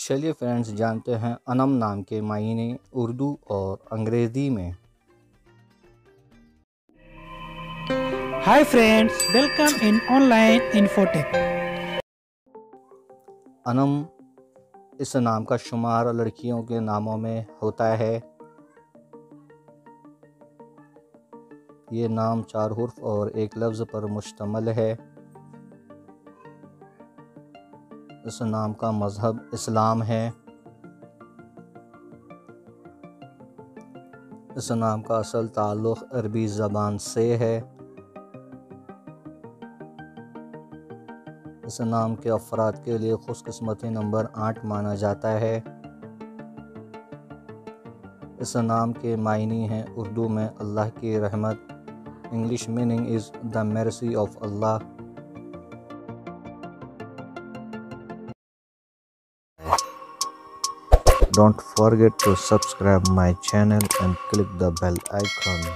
चलिए फ्रेंड्स जानते हैं अनम नाम के मायने उर्दू और अंग्रेज़ी में। Hi friends, welcome in online Infotech. Anam इस नाम का शुमार लड़कियों के नामों में होता है। ये नाम 4 हुर्फ और एक लफ्ज़ पर मुश्तमल है। इस नाम का मज़हब इस्लाम है। इस नाम का असल ताल्लुक़ अरबी ज़बान से है। इस नाम के अफराद के लिए खुशकिस्मती नंबर 8 माना जाता है। इस नाम के मायने हैं उर्दू में अल्लाह की रहमत। English meaning is the mercy of Allah. Don't forget to subscribe my channel and click the bell icon.